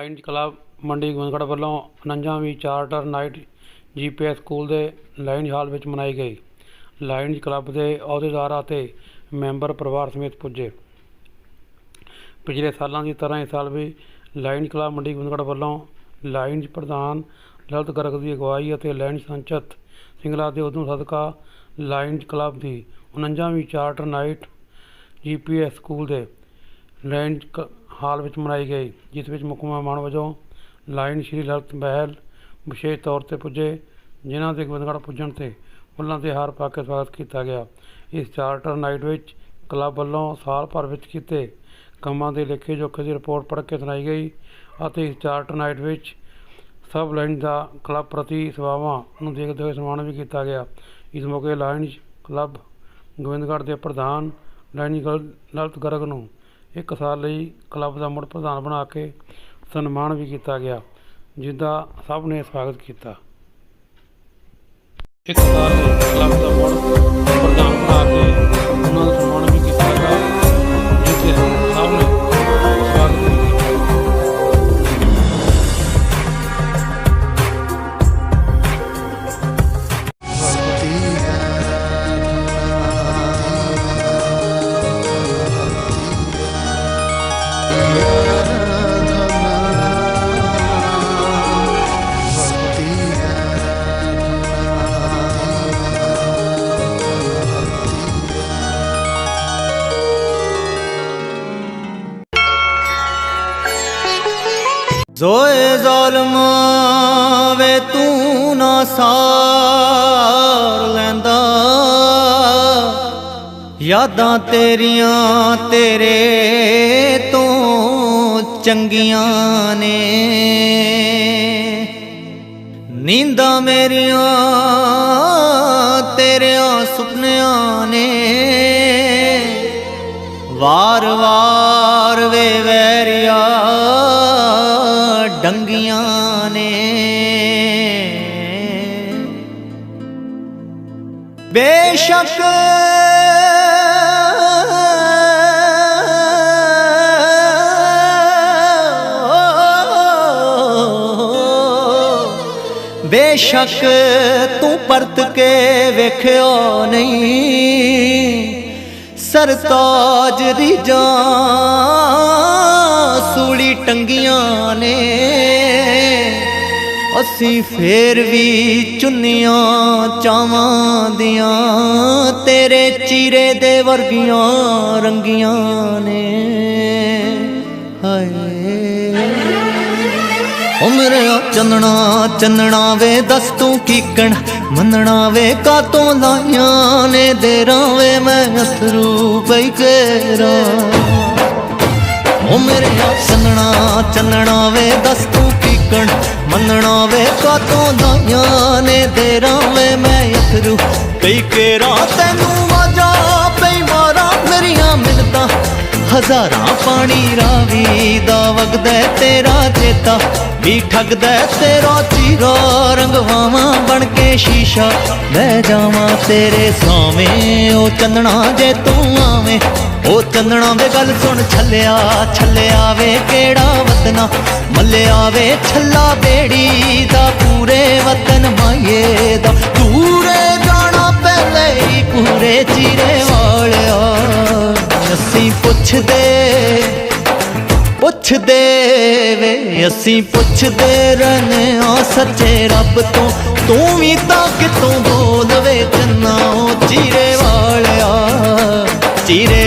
Lions club Mandi Gobindgarh ਵੱਲੋਂ 49ਵੀਂ charter night GPS school ਦੇ Lions ਹਾਲ ਵਿੱਚ ਮਨਾਈ ਗਈ। ਲਾਇਨਜ਼ ਕਲੱਬ ਦੇ ਅਹੁਦੇਦਾਰ ਅਤੇ ਮੈਂਬਰ ਪਰਿਵਾਰ ਸਮੇਤ ਪੁੱਜੇ। ਪਿਛਲੇ ਸਾਲਾਂ ਦੀ ਤਰ੍ਹਾਂ ਇਸ ਸਾਲ ਵੀ ਲਾਇਨਜ਼ ਕਲੱਬ ਮੰਡੀ ਗੋਬਿੰਦਗੜ੍ਹ ਵੱਲੋਂ ਲਾਇਨਜ਼ ਪ੍ਰਧਾਨ ਲਲਿਤ ਗਰਗ ਦੀ ਅਗਵਾਈ ਅਤੇ ਲਾਇਨਜ਼ ਸੰਚਤ ਸਿੰਗਲਾ ਦੇ ਉਦਮ ਸਦਕਾ ਲਾਇਨਜ਼ ਕਲੱਬ ਦੀ 49ਵੀਂ ਚਾਰਟਰ ਨਾਈਟ GPS ਸਕੂਲ ਦੇ ਲਾਇਨਜ਼ ਹਾਲ ਵਿੱਚ ਮਨਾਈ ਗਈ, ਜਿਸ ਵਿੱਚ ਮੁੱਖ ਮਹਿਮਾਨ ਵਜੋਂ ਲਾਇਨਜ਼ ਸ਼੍ਰੀ ਲਲਿਤ ਬਹਿਲ ਵਿਸ਼ੇਸ਼ ਤੌਰ 'ਤੇ ਪੁੱਜੇ, ਜਿਨ੍ਹਾਂ ਦੇ ਗੋਬਿੰਦਗੜ੍ਹ ਪੁੱਜਣ 'ਤੇ ਫੁੱਲਾਂ ਦੇ ਹਾਰ ਪਾ ਕੇ ਸਵਾਗਤ ਕੀਤਾ ਗਿਆ। ਇਸ ਚਾਰਟਰ ਨਾਈਟ ਵਿੱਚ ਕਲੱਬ ਵੱਲੋਂ ਸਾਲ ਭਰ ਵਿੱਚ ਕੀਤੇ ਕੰਮਾਂ ਦੇ ਲੇਖੇ ਜੋਖੇ ਦੀ ਰਿਪੋਰਟ ਪੜ੍ਹ ਕੇ ਸੁਣਾਈ ਗਈ ਅਤੇ ਇਸ ਚਾਰਟਰ ਨਾਈਟ ਵਿੱਚ ਸਭ ਲਾਇਨਜ਼ ਦਾ ਕਲੱਬ ਪ੍ਰਤੀ ਸੇਵਾਵਾਂ ਨੂੰ ਦੇਖਦੇ ਹੋਏ ਸਨਮਾਨ ਵੀ ਕੀਤਾ ਗਿਆ। ਇਸ ਮੌਕੇ ਲਾਇਨਜ਼ ਕਲੱਬ ਗੋਬਿੰਦਗੜ੍ਹ ਦੇ ਪ੍ਰਧਾਨ ਲਾਇਨਜ਼ ਲਲਿਤ ਗਰਗ ਨੂੰ 1 ਸਾਲ ਲਈ ਕਲੱਬ ਦਾ ਮੁੜ ਪ੍ਰਧਾਨ ਬਣਾ ਕੇ ਸਨਮਾਨ ਵੀ ਕੀਤਾ ਗਿਆ, ਜਿਸ ਦਾ ਸਭ ਨੇ ਸਵਾਗਤ ਕੀਤਾ। 1 ਸਾਲ ਲਈ ਕਲੱਬ ਦਾ ਮੁੜ ਪ੍ਰਧਾਨ ਬਣਾ ਕੇ ਉਹਨਾਂ ਦਾ ਸਨਮਾਨ ਵੀ ਕੀਤਾ ਗਿਆ, ਜਿਸ ਦੇ ਸਭ ਨੇ ਸਵਾਗਤ ਕੀਤਾ। जोए ज़ालिमा वे तू ना सार लैंदा, यादां तेरियां तेरे तो चंगियां ने, नींदां मेरियां तेरियां सुपनियां ने, वार वार वे वैरिया डंगियां ने। बेशक बेशक तू परत के वेख्यो नहीं, सरताज रीजां सूली टंगियां ने, असी फेर भी चुन्नियां चावां दियां तेरे चीरे दे वर्गियां रंगियां ने। हाय ओ मेरे चंदना चंदना वे दस तू कीकण मनना वे कातों लाइया ने, देरा वे मैं अथरू पई केरा। ओ मेरे चंदना चंदना वे दस तू कीकण मनना वे कातों लाइया ने, देरा वे मैं अथरू पई केरा। तैनू वाजा पई मारा मेरियां मिन्नतां हज़ारां पानी रावी दा वगदा तेरा चेता भी ठगदा तेरा चीरा, रंगवावां बन के शीशा लै जावां तेरे सावें। ओ चंदना जे तू आवें, ओ चंदना वे गल सुन छल्लिया छल्लिया वे केड़ा वतना, मल्लिया वे छल्ला बेड़ी दा पूरे वतन माये दा, दूरे जाना पहले ही पूरे चीरे वालिया। असी पुछदे वे असी पुछदे रहने आ सच्चे रब तो, तू भी तां कितों बोल वे चन्ना। ओ चीरे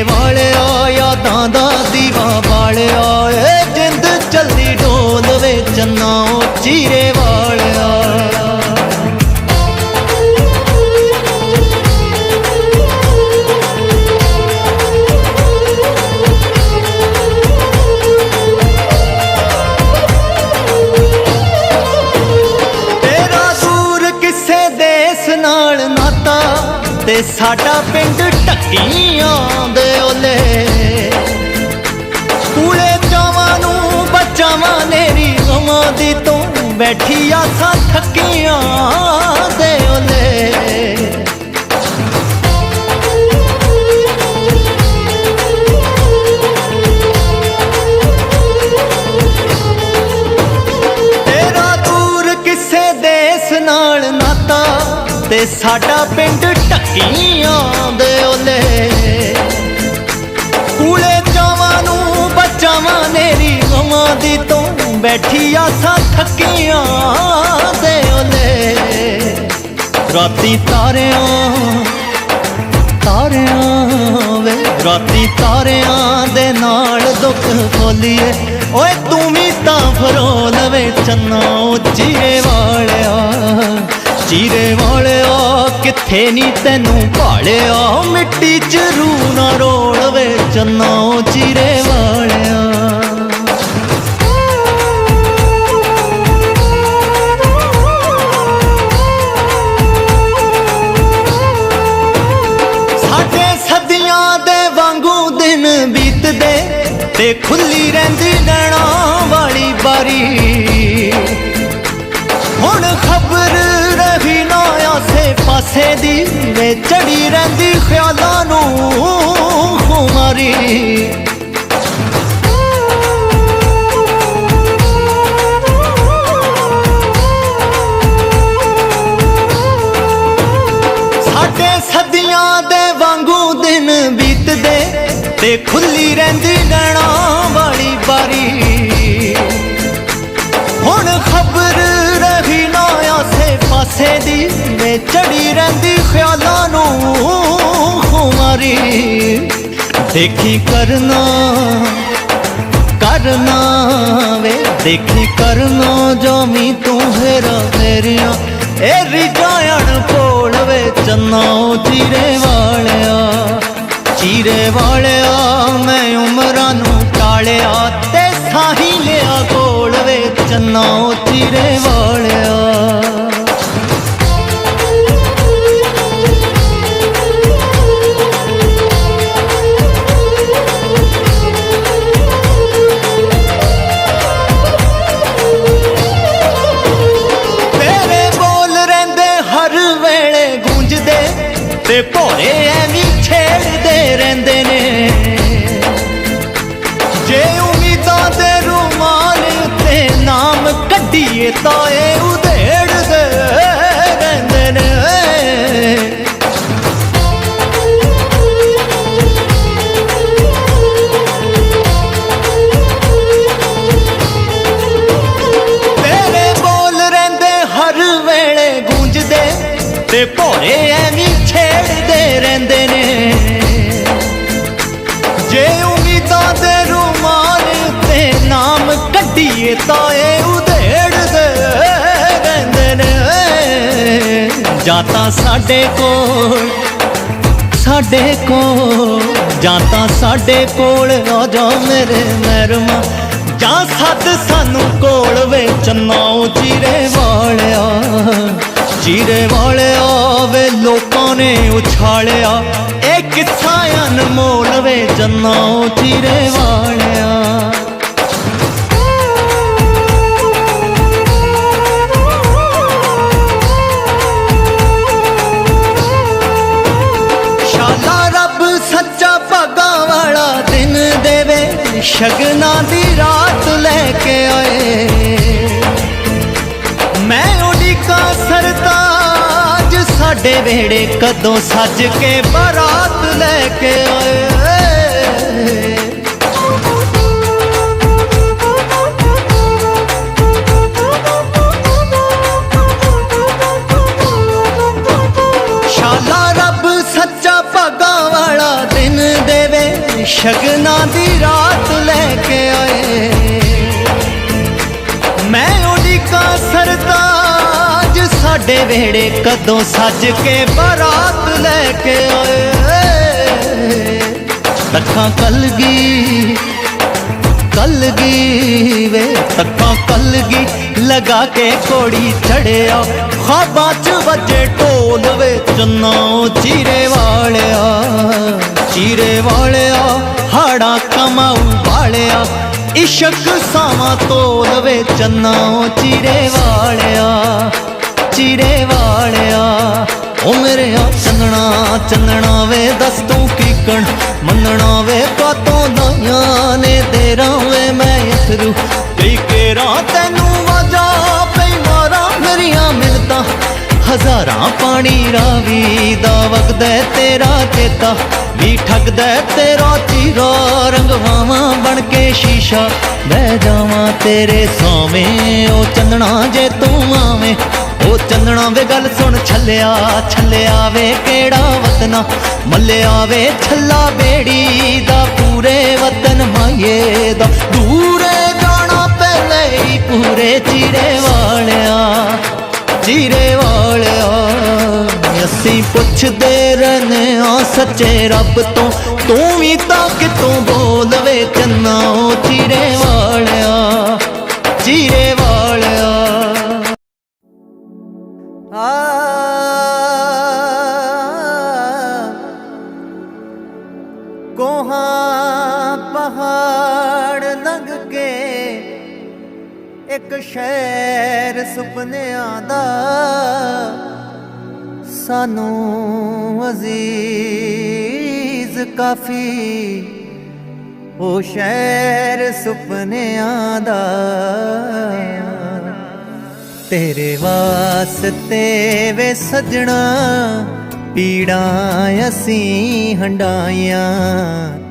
वालिया यादां दा दीवा बालिया, जिंद चलदी डोल वे चन्ना। ओ चीरे वालिया ते साडा पिंड ढक्कियां दे ओले, कूड़े चावां नूं बचावां नेरी गवां दी तू बैठी आसां थक्कियां दे ओले। साडा पिंड ढक्कियां दे ओले कूले जावां नूं बचावां नेरी गवां दी तो बैठी आसा थकियां दे ओले राती तारियां वे राती तारियां दे नाल दुख खोलिए ओए तू भी तां फरोल वे चन्ना चीरे वालिया किथे नी तैनू भालिया मिट्टी च रू ना रोल वे चन्ना चीरे वालिया ते खुली रहिंदी नैना वाली बारी हुण खबर रही ना आसे पासे दी वे चढ़ी रहिंदी ख्यालां नूं खुमारी साडे सदियां दे वांगू दिन बीतदे ते खुली रहिंदी नैना वाली बारी हुण खबर रही ना आसे पासे दी वे चढ़ी रहिंदी ख्यालां नूं खुमारी देखी करना वे देखी करना जामी तू हेरा फेरिया ए रिजायण कोल वे चन्ना चीरे वालिया मैं उमरां नूं टालिया ते साही लिया कोल वे चन्ना चीरे वालिया तेरे बोल रहिंदे हर वेले गूंजदे ते भोरे ऐवीं छेड़दे रहिंदे ने जे उम्मीदां दे रुमाल ते नाम कड्ढीए ताए उधेड़दे रहिंदे ने तेरे बोल रहिंदे हर वेले गूंजदे ते भोरे ऐवीं छेड़दे रहिंदे ने जे उम्मीदां दे रुमाल ते नाम कड्ढीए ताए उधेड़दे रहिंदे ने जाता साडे कोल जाता साडे कोल आ जा मेरे महरमा जा सद सानू कोल वे चन्ना चीरे वालिया वे लोकां ने उछालिया ए किस्सा अनमोल वे चन्ना चीरे वालिया शाला रब सच्चा भागा वाला दिन देवे शगना दी रात लेके आए मैं उड़ीका सरताज साडे वेड़े कदों सज के बारात लेके आए शाला रब सच्चा भागा वाला दिन देवे शगना दी रात लेके आए मैं उड़ीका सरताज साडे वेड़े कदों सज के बारात लेके आए तक्खां कलगी वे तक्खां कलगी लगा के घोड़ी चढ़िया ख्वाबां च वजे ढोल वे चन्ना चीरे वालिया हाड़ा कमाऊ वालिया इशक सावा तोल वे चन्ना चीरे वालिया ओ मेरे चन्नना वे दस तू कीकण मनना वे कातों दाइयां ने तेरा वे मैं अथरू कई केरा तैनू वाजा पई मारा मेरिया मिलता ਹਜ਼ਾਰਾਂ ਪਾਣੀ ਰਾਵੀ ਦਾ ਵਗਦਾ ਤੇਰਾ ਚੇਤਾ ਵੀ ਠੱਗਦਾ ਤੇਰਾ ਚਿਹਰਾ ਰੰਗਵਾਵਾਂ ਬਣ ਕੇ ਸ਼ੀਸ਼ਾ ਬਹਿ ਜਾਵਾਂ ਤੇਰੇ ਸਾਵੇਂ ਉਹ ਚੰਨਣਾ ਜੇ ਤੂੰ ਆਵੇਂ ਉਹ ਚੰਨਣਾ ਵੇ ਗੱਲ ਸੁਣ ਛੱਲਿਆ ਛੱਲਿਆ ਵੇ ਕਿਹੜਾ ਵਤਨਾ ਮੱਲਿਆ ਵੇ ਛੱਲਾ ਬੇੜੀ ਦਾ ਪੂਰੇ ਵਤਨ ਮਾਏ ਦਾ ਦੂਰੇ ਜਾਣਾ ਪਹਿਲੇ ਹੀ ਪੂਰੇ ਚੀਰੇ ਵਾਲਿਆ ਅਸੀਂ ਪੁੱਛਦੇ ਰਹਿੰਦੇ ਆ ਸੱਚੇ ਰੱਬ ਤੋਂ ਤੂੰ ਵੀ ਤਾਂ ਕਿਤੋਂ ਬੋਲਵੇ ਚੰਨਾ ਉਹ ਚੀਰੇ ਵਾਲਿਆ ਕੋਹਾਂ ਪਹਾੜ ਲੰਘ ਕੇ ਇੱਕ ਸ਼ਹਿਰ ਸੁਪਨਿਆਂ ਦਾ ਸਾਨੂੰ ਅਜ਼ੀਜ਼ ਕਾਫੀ ਉਹ ਸ਼ਹਿਰ ਸੁਪਨਿਆਂ ਦਾ ਤੇਰੇ ਵਾਸਤੇ ਵੇ ਸਜਣਾ ਪੀੜਾਂ ਅਸੀਂ ਹੰਡਾਈਆਂ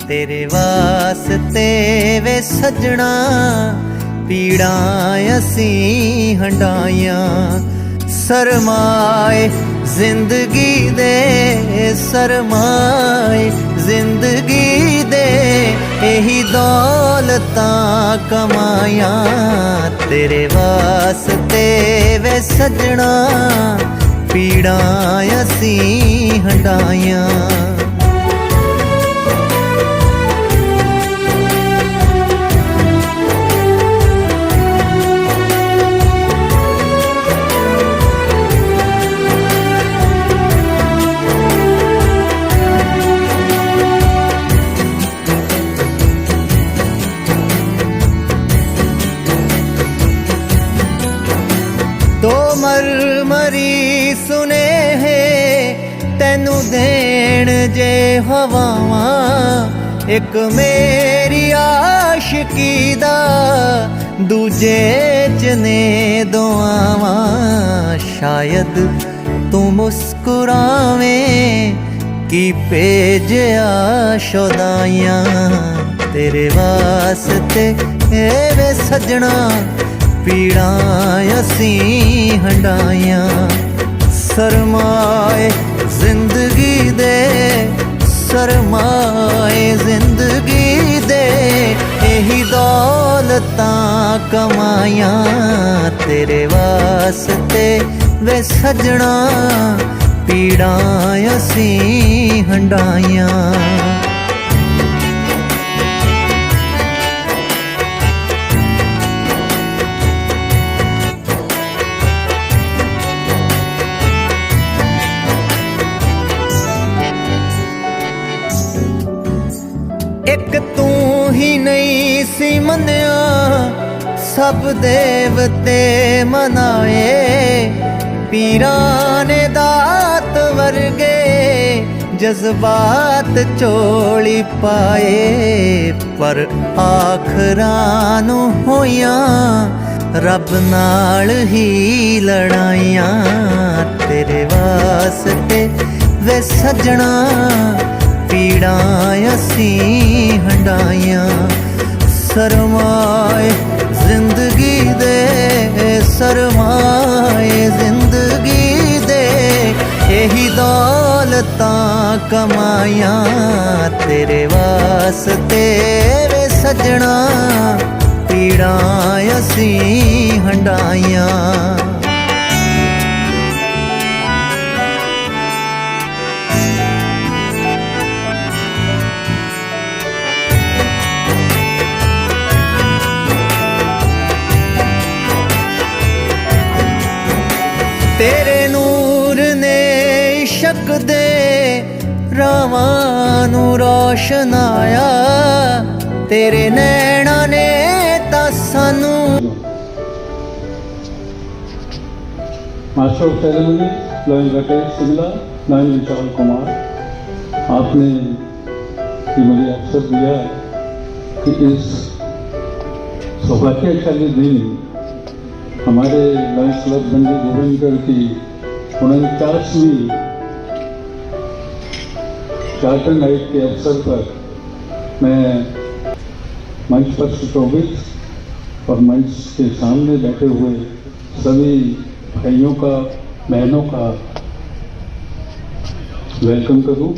ਤੇਰੇ ਵਾਸਤੇ ਵੇ ਸਜਣਾ ਪੀੜਾਂ ਅਸੀਂ ਹੰਡਾਈਆਂ ਸਰਮਾਏ ਜ਼ਿੰਦਗੀ ਦੇ ਇਹੀ ਦੌਲਤਾਂ ਕਮਾਈਆਂ ਤੇਰੇ ਵਾਸਤੇ ਵੇ ਸਜਣਾ ਪੀੜਾਂ ਅਸੀਂ ਹੰਡਾਈਆਂ ਮਰੀ ਸੁਨੇਹੇ ਤੈਨੂੰ ਦੇਣ ਜੇ ਹਵਾਵਾਂ ਇੱਕ ਮੇਰੀ ਆਸ਼ਿਕੀ ਦਾ ਦੂਜੇ ਚ ਨੇ ਦੁਆਵਾਂ ਸ਼ਾਇਦ ਤੂੰ ਮੁਸਕਰਾਵੇਂ ਕੀ ਭੇਜਿਆ ਸ਼ੁਦਾਈਆਂ ਤੇਰੇ ਵਾਸਤੇ ਵੇ ਸਜਣਾ ਪੀੜਾਂ ਅਸੀਂ ਹੰਡਾਈਆਂ ਸਰਮਾਏ ਜ਼ਿੰਦਗੀ ਦੇ ਇਹੀ ਦੌਲਤਾਂ ਕਮਾਈਆਂ ਤੇਰੇ ਵਾਸਤੇ ਵੇ ਸਜਣਾ ਪੀੜਾਂ ਅਸੀਂ ਹੰਡਾਈਆਂ ਇੱਕ ਤੂੰ ਹੀ ਨਹੀਂ ਸੀ ਮੰਨਿਆ ਸਭ ਦੇਵਤੇ ਮਨਾਏ ਪੀਰਾਂ ਨੇ ਦਾਤ ਵਰਗੇ ਜਜ਼ਬਾਤ ਝੋਲੀ ਪਾਏ ਪਰ ਆਖਰਾਂ ਨੂੰ ਹੋਈਆਂ ਰੱਬ ਨਾਲ ਹੀ ਲੜਾਈਆਂ ਤੇਰੇ ਵਾਸਤੇ ਵੇ ਸਜਣਾ ਪੀੜਾਂ ਅਸੀਂ ਹੰਡਾਈਆਂ ਸਰਮਾਏ ਜ਼ਿੰਦਗੀ ਦੇ ਇਹੀ ਦੌਲਤਾਂ ਕਮਾਈਆਂ ਤੇਰੇ ਵਾਸਤੇ ਵੇ ਸਜਣਾ ਪੀੜਾਂ ਅਸੀਂ ਹੰਡਾਈਆਂ ਤੇਰੇ ਨੂਰ ਨੇ ਇਸ਼ਕ ਦੇ ਰਾਵਾਂ ਨੂੰ ਰੋਸ਼ਨਾਇਆ ਤੇਰੇ ਨੈਣਾਂ ਨੇ ਤਾਂ ਸਾਨੂੰ master of ceremony lion Venkatesh Singla, lion Vishal Kumar, आपने ये मुझे अवसर दिया कि इस सौभाग्यशाली दिन हमारे लॉयंस क्लब गंडी गोविंदगढ़ की 49वीं चार्टर नाइट के अवसर पर मैं मंच पर सुशोभित और मंच के सामने बैठे हुए सभी भाइयों का, बहनों का वेलकम करूं।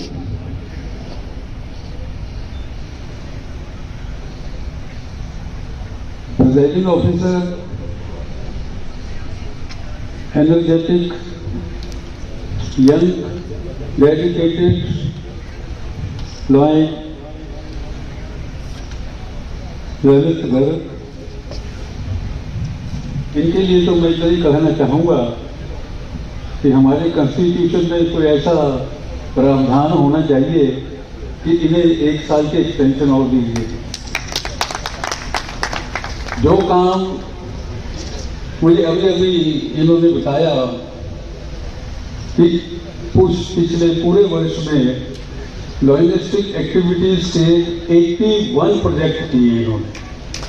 Presiding officer, energetic, young, dedicated lion Lalit Garg, इनके लिए तो मैं यही कहना चाहूँगा कि हमारे कॉन्स्टिट्यूशन में कोई ऐसा प्रावधान होना चाहिए कि इन्हें 1 साल के एक्सटेंशन और दीजिए। जो काम मुझे अभी इन्होंने बताया कि पिछले पूरे वर्ष में लॉजिस्टिक एक्टिविटीज के 81 प्रोजेक्ट किए इन्होंने,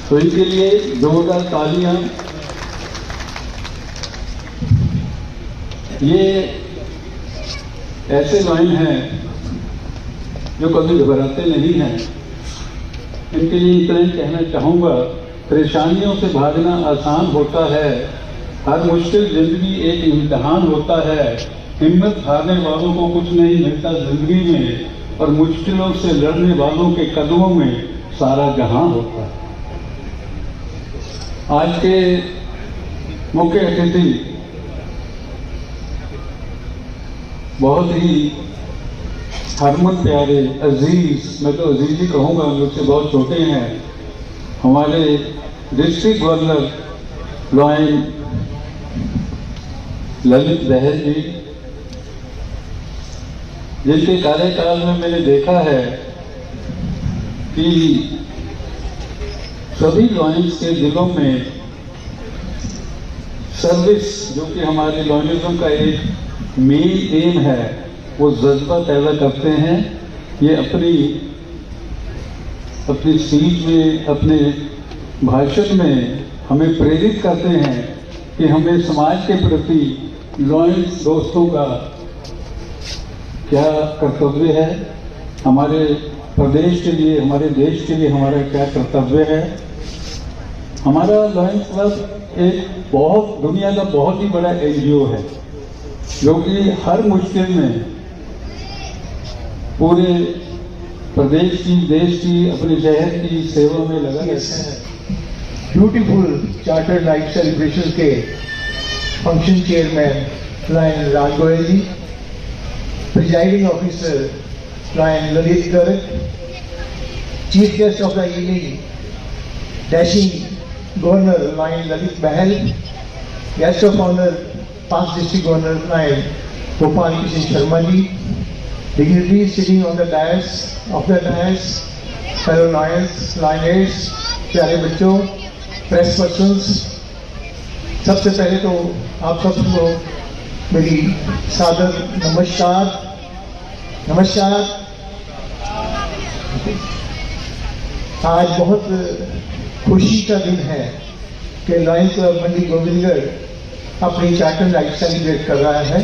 तो इनके लिए जोरदार तालियां। ये ऐसे लाइन हैं जो कभी घबराते नहीं हैं। इनके लिए इतना ही कहना चाहूँगा, परेशानियों से भागना आसान होता है, हर मुश्किल जिंदगी एक इम्तिहान होता है। हिम्मत हारने वालों को कुछ नहीं मिलता जिंदगी में, और मुश्किलों से लड़ने वालों के कदमों में सारा जहां होता है। आज के मुख्य अतिथि बहुत ही हरमन प्यारे, अजीज, मैं तो अजीज ही कहूँगा, मुझसे बहुत छोटे हैं, हमारे डिस्ट्रिक्ट गवर्नर लॉयन ललित बहल जी, जिनके कार्यकाल में मैंने देखा है कि सभी लॉयंस के दिलों में सर्विस, जो कि हमारे लॉयनिज्म का एक मेन एम है, वो जज्बा पैदा करते हैं। ये अपनी स्पीच में, अपने भाषण में हमें प्रेरित करते हैं कि हमें समाज के प्रति लॉयंस दोस्तों का क्या कर्तव्य है, हमारे प्रदेश के लिए, हमारे देश के लिए हमारा क्या कर्तव्य है। हमारा लॉयंस क्लब एक दुनिया का बहुत ही बड़ा एनजीओ है, जो कि हर मुश्किल में पूरे प्रदेश की, देश की, अपने शहर की सेवा में लगा रहता है। ब्यूटीफुल चार्टर नाइट सेलिब्रेशन के function chairman Lion Raj Goyal ji, presiding officer Lion Lalit Garg, chief guest of the evening dashing governor Lion Lalit Bahl, guest of honour past district governor Lion Gopal Krishna Sharma ji, dignitaries sitting on the dais of the dais, fellow lions, lionettes, प्यारे बच्चों, press persons, सबसे पहले तो आप सबको मेरी सादर नमस्कार। आज बहुत खुशी का दिन है कि लॉयंस क्लब मंडी गोविंदगढ़ अपनी चार्टर नाइट सेलिब्रेट कर रहा है।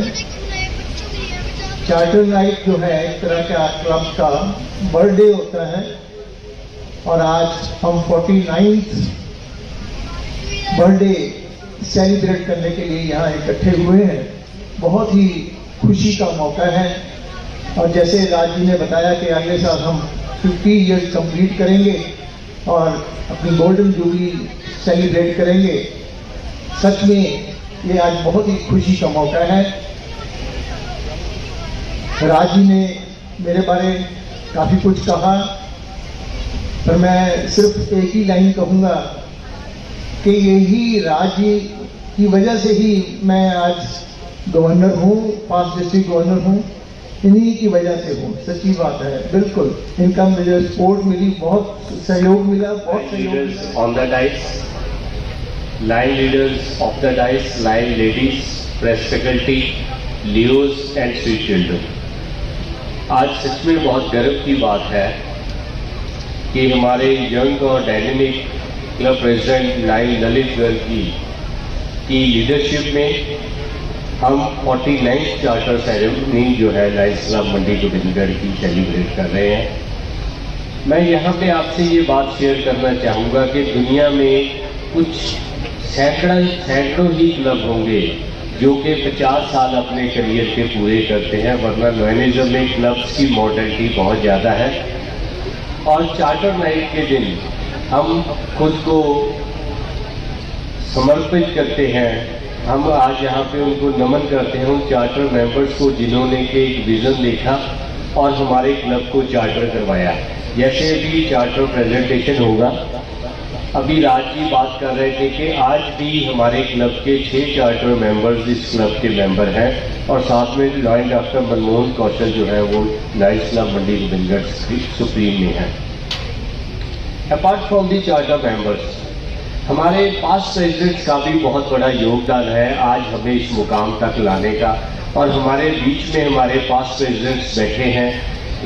चार्टर नाइट जो है एक तरह का क्लब का बर्थडे होता है, और आज हम 49th बर्थडे सेलिब्रेट करने के लिए यहाँ इकट्ठे हुए हैं। बहुत ही खुशी का मौका है, और जैसे राज जी ने बताया कि अगले साल हम 50 ईयर्स कंप्लीट करेंगे और अपनी गोल्डन जुबली सेलिब्रेट करेंगे। सच में ये आज बहुत ही खुशी का मौका है। राज जी ने मेरे बारे काफ़ी कुछ कहा, पर मैं सिर्फ एक ही लाइन कहूँगा कि यही राज जी की वजह से ही मैं आज गवर्नर हूँ, पास्ट डिस्ट्रिक्ट गवर्नर हूँ, इन्हीं की वजह से हूँ। सच्ची बात है, बिल्कुल। इनका मुझे सपोर्ट मिली, बहुत सहयोग मिला, बहुत सहयोग। On the dice, line leaders of the dice, line ladies, press faculty, Leos and sweet children, आज सच में बहुत गर्व की बात है कि हमारे यंग और dynamic club president line Lalit Garg की लीडरशिप में हम 49th चार्टर सेरेमनी जो है लायंस क्लब मंडी गोविंदगढ़ की सेलिब्रेट कर रहे हैं। मैं यहाँ पे आपसे ये बात शेयर करना चाहूँगा कि दुनिया में कुछ सैकड़ों ही क्लब होंगे जो कि 50 साल अपने करियर के पूरे करते हैं, वरना लॉयनिज्म में क्लब्स की मॉडर्निटी बहुत ज़्यादा है। और चार्टर नाइट के दिन हम खुद को समर्पित करते हैं, हम आज यहाँ पे उनको नमन करते हैं, उन चार्टर मेंबर्स को जिन्होंने के एक विज़न देखा और हमारे क्लब को चार्टर करवाया। जैसे अभी चार्टर प्रेजेंटेशन होगा, अभी राज जी बात कर रहे थे कि आज भी हमारे क्लब के 6 चार्टर मेंबर्स इस क्लब के मेंबर हैं और साथ में लॉयन डॉक्टर मनमोहन कौशल जो है वो लायंस क्लब मंडी गोविंदगढ़ सुप्रीम में है। Apart from the charter members, हमारे पास्ट प्रेसिडेंट्स का भी बहुत बड़ा योगदान है आज हमें इस मुकाम तक लाने का। और हमारे बीच में हमारे पास्ट प्रेसिडेंट्स बैठे हैं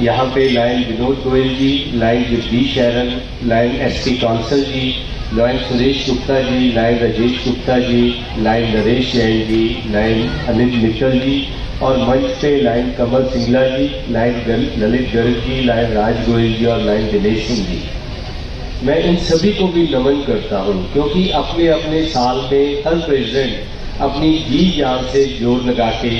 यहाँ पे लायन विनोद गोयल जी, लायन जगदीश शरण, लायन एसटी कौंसल जी, lion Suresh Gupta ji, lion Rajesh Gupta ji, lion Naresh Jain ji, lion Anil Mittal जी और मंच पे लायन कमल सिंगला जी, लायन ललित गर्ग जी, लायन राज गोयल जी और लायन दिनेश सिंह जी। मैं इन सभी को भी नमन करता हूँ क्योंकि अपने अपने साल में हर प्रेसिडेंट अपनी जी जान से जोर लगा के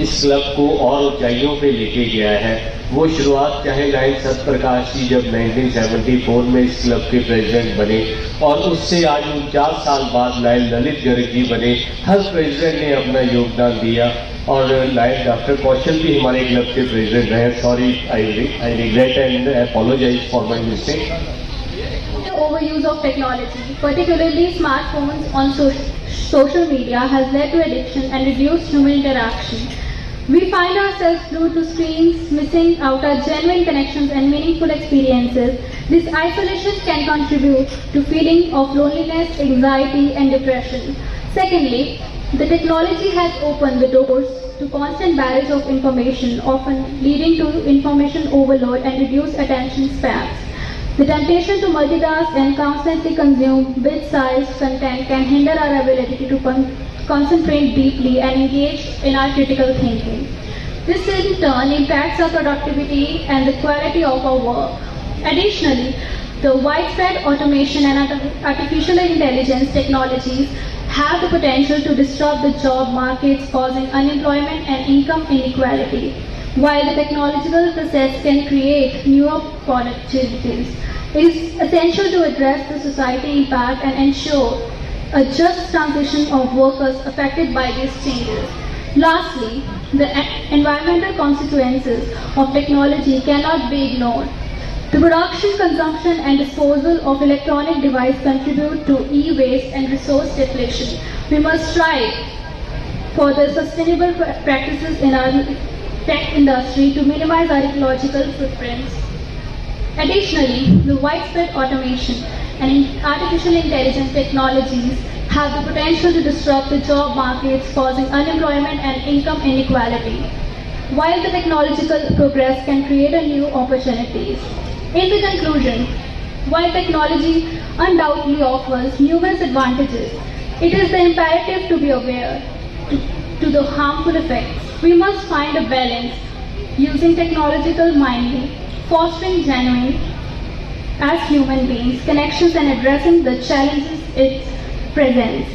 इस क्लब को और ऊंचाइयों पे लेके गया है। वो शुरुआत चाहे लायन सतप्रकाश जी जब 1974 में इस क्लब के प्रेसिडेंट बने और उससे आज 49 साल बाद लायन ललित गर्ग जी बने, हर प्रेसिडेंट ने अपना योगदान दिया। और लायन डॉक्टर कौशल भी हमारे क्लब के प्रेसिडेंट रहे। Sorry, I regret and apologise for my mistake. Overuse of technology, particularly smartphones on social media, has led to addiction and reduced human interaction. We find ourselves glued to screens, missing out our genuine connections and meaningful experiences. This isolation can contribute to feeling of loneliness, anxiety, and depression. Secondly, the technology has opened the doors to constant barrage of information, often leading to information overload and reduced attention spans. The temptation to multitask and constantly consume bit-sized content can hinder our ability to concentrate deeply and engage in our critical thinking. This in turn impacts our productivity and the quality of our work. Additionally, the widespread automation and artificial intelligence technologies have the potential to disrupt the job markets, causing unemployment and income inequality. While the technological process can create new opportunities, it is essential to address the society impact and ensure a just transition of workers affected by these changes. Lastly, the environmental consequences of technology cannot be ignored. The production, consumption and disposal of electronic devices contribute to e-waste and resource depletion. We must strive for the sustainable practices in our tech industry to minimize our ecological footprints. Additionally, the widespread automation and artificial intelligence technologies have the potential to disrupt the job markets, causing unemployment and income inequality. While the technological progress can create a new opportunities. In the conclusion, while technology undoubtedly offers numerous advantages, it is the imperative to be aware to the harmful effects. We must find a balance using technological minding, fostering genuine as human beings connections and addressing the challenges it presents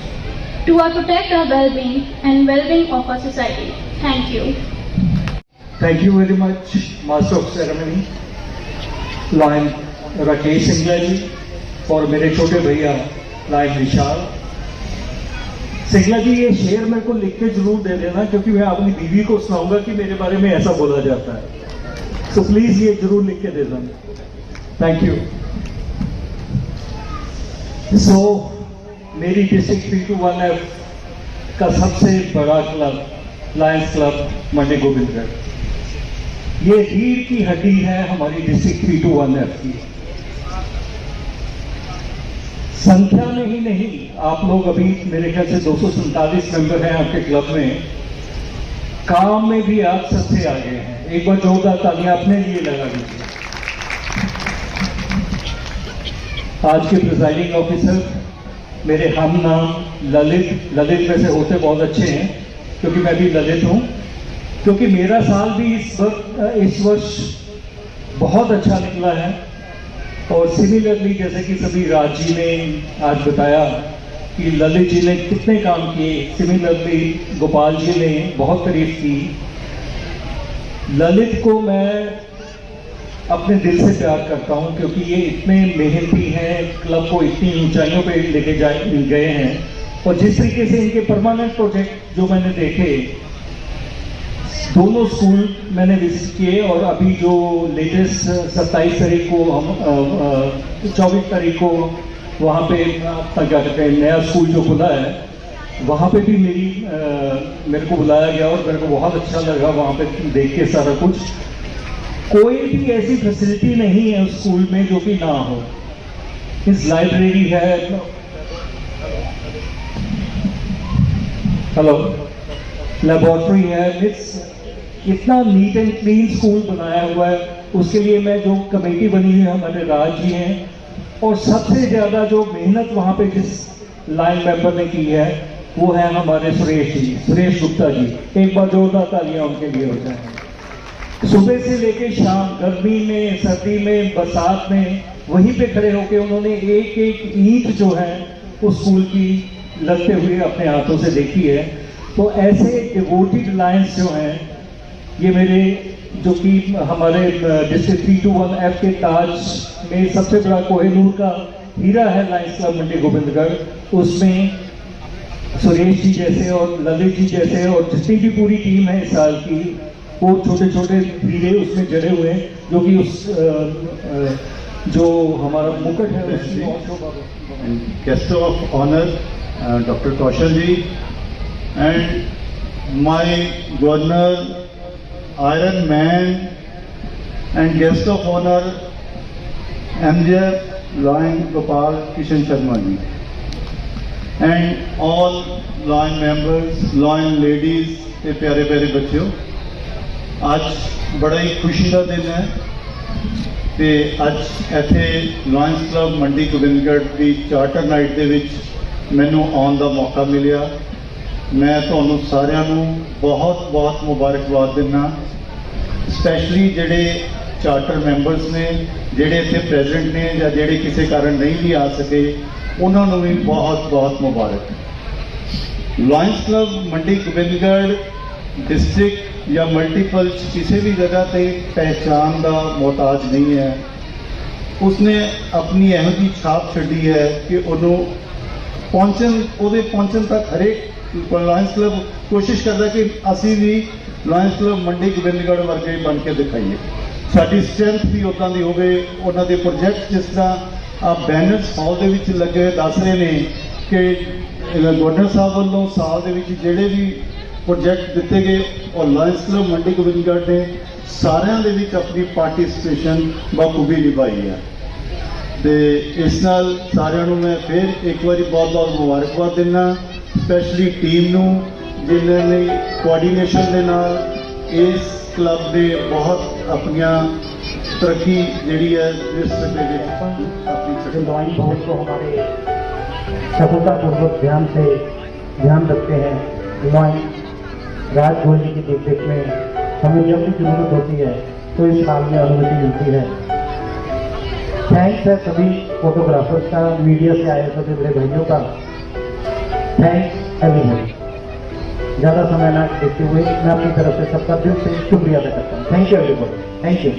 to protect our well-being and well-being of our society. Thank you. Thank you very much, Master of Ceremony, Lion Rakesh Singla जी और मेरे छोटे भैया lion विशाल सिंगला जी। ये शेर मेरे को लिख के जरूर दे देना क्योंकि मैं अपनी बीवी को सुनाऊंगा कि मेरे बारे में ऐसा बोला जाता है, तो प्लीज ये जरूर लिख के दे देना। Thank you. सो मेरी डिस्ट्रिक्ट P21F का सबसे बड़ा क्लब लायंस क्लब मंडी गोविंदगढ़, ये रीढ़ की हड्डी है हमारी डिस्ट्रिक्ट P21F की। संख्या में ही नहीं, आप लोग अभी मेरे ख्याल से 247 मेंबर हैं आपके क्लब में, काम में भी आप सबसे आगे हैं। एक बार जोरदार तालियां अपने लिए लगा दीजिए। आज के प्रिजाइडिंग ऑफिसर मेरे हम नाम ललित में से होते बहुत अच्छे हैं, क्योंकि मैं भी ललित हूँ, क्योंकि मेरा साल भी इस वर्ष बहुत अच्छा निकला है। और सिमिलरली जैसे कि सभी राज जी ने आज बताया कि ललित जी ने कितने काम किए, सिमिलरली गोपाल जी ने बहुत तारीफ की। ललित को मैं अपने दिल से प्यार करता हूं, क्योंकि ये इतने मेहनती हैं, क्लब को इतनी ऊंचाइयों पे लेके गए हैं। और जिस तरीके से इनके परमानेंट प्रोजेक्ट जो मैंने देखे, दोनों स्कूल मैंने विजिट किए, और अभी जो लेटेस्ट 27 तारीख को हम 24 तारीख को वहाँ पे अपना क्या कहते हैं नया स्कूल जो खुला है, वहाँ पे भी मेरे को बुलाया गया और मेरे को बहुत अच्छा लगा वहाँ पे देख के सारा कुछ। कोई भी ऐसी फैसिलिटी नहीं है उस स्कूल में जो कि ना हो। इस लाइब्रेरी है, हेलो, लेबोरेटरी है, इतना नीट एंड क्लीन स्कूल बनाया हुआ है। उसके लिए मैं जो कमेटी बनी हुई है, हमारे राज जी हैं, और सबसे ज़्यादा जो मेहनत वहाँ पे जिस लाइन मेंबर ने की है वो है हमारे सुरेश गुप्ता जी। एक बार जोरदार तालियां उनके लिए हो जाए। सुबह से लेके शाम, गर्मी में, सर्दी में, बरसात में, वहीं पे खड़े होके उन्होंने एक एक ईंट जो है उस स्कूल की लगते हुए अपने हाथों से देखी है। तो ऐसे डिवोटेड लायंस जो हैं, ये मेरे जो कि हमारे डिस्ट्रिक्ट 321F के ताज में सबसे बड़ा कोहिनूर का हीरा है लायंस क्लब मंडी गोविंदगढ़, उसमें सुरेश जी जैसे और ललित जी जैसे और जितनी भी पूरी टीम है इस साल की, वो छोटे छोटे हीरे उसमें जड़े हुए हैं, जो कि उस जो हमारा मुकुट है उसकी guest of honour doctor Kaushal ji and my governor, Iron Man, and guest of honor MJF Lion Gopal Kishan Sharma ji, and all Lion members, Lion ladies ਤੇ प्यारे प्यारे बच्चों, ਅੱਜ बड़ा ही खुशी का दिन है ਤੇ ਅੱਜ ਇੱਥੇ ਲਾਇਨਸ ਕਲੱਬ ਮੰਡੀ ਗੋਬਿੰਦਗੜ੍ਹ ਦੀ ਚਾਰਟਰ ਨਾਈਟ ਦੇ ਵਿੱਚ ਮੈਨੂੰ ਆਉਣ ਦਾ ਮੌਕਾ ਮਿਲਿਆ। ਮੈਂ ਤੁਹਾਨੂੰ ਸਾਰਿਆਂ ਨੂੰ ਬਹੁਤ ਬਹੁਤ ਮੁਬਾਰਕਬਾਦ ਦਿੰਦਾ, ਸਪੈਸ਼ਲੀ ਜਿਹੜੇ ਚਾਰਟਰ ਮੈਂਬਰਸ ਨੇ, ਜਿਹੜੇ ਇੱਥੇ ਪ੍ਰੈਜ਼ੈਂਟ ਨੇ ਜਾਂ ਜਿਹੜੇ ਕਿਸੇ ਕਾਰਨ ਨਹੀਂ ਵੀ ਆ ਸਕੇ, ਉਹਨਾਂ ਨੂੰ ਵੀ ਬਹੁਤ ਬਹੁਤ ਮੁਬਾਰਕ। Lions club Mandi Gobindgarh district या मल्टीपल किसी भी जगह पे पहचान का मोहताज नहीं है। उसने अपनी एहो जी छाप छड़ी है कि उन्होंने पहुँचन तक हरेक लायंस क्लब कोशिश करता कि असी भी लायंस क्लब मंडी गोबिंदगढ़ वर्गे बन के दिखाइए, साड़ी स्ट्रेंथ भी उदा की होवे। उन्होंने प्रोजेक्ट जिस तरह आप बैनर्स हॉल के विच लगे हुए दस रहे हैं कि गवर्नर साहब वालों साल के जोड़े भी प्रोजेक्ट दिते गए और लायंस क्लब मंडी गोबिंदगढ़ ने सारिਆਂ ਦੇ ਵਿੱਚ अपनी पार्टिसिपेशन बखूबी निभाई है। तो इस नाल सारिਆਂ ਨੂੰ मैं फिर एक बार बहुत बहुत मुबारकबाद देना, स्पैशली टीम नूं जिन्होंने कोआर्डीनेशन के नाल इस क्लब के बहुत अपनिया तरक्की जी है अपनी ड्राइंग बहुत को हमारे सफलतापूर्वक ध्यान रखते हैं। ड्राइंग राज गोयल जी की देखरेख में हमें जब भी जरूरत होती है तो इस साल में अनुमति मिलती है। थैंक्स है सभी फोटोग्राफर्स का, मीडिया से आए सभी बड़े भाइयों का, थैंक्स एवरीवन। ज़्यादा समय ना देखते हुए मैं अपनी तरफ से सबका दिल से शुक्रिया अदा करता हूँ। Thank you everyone, thank you.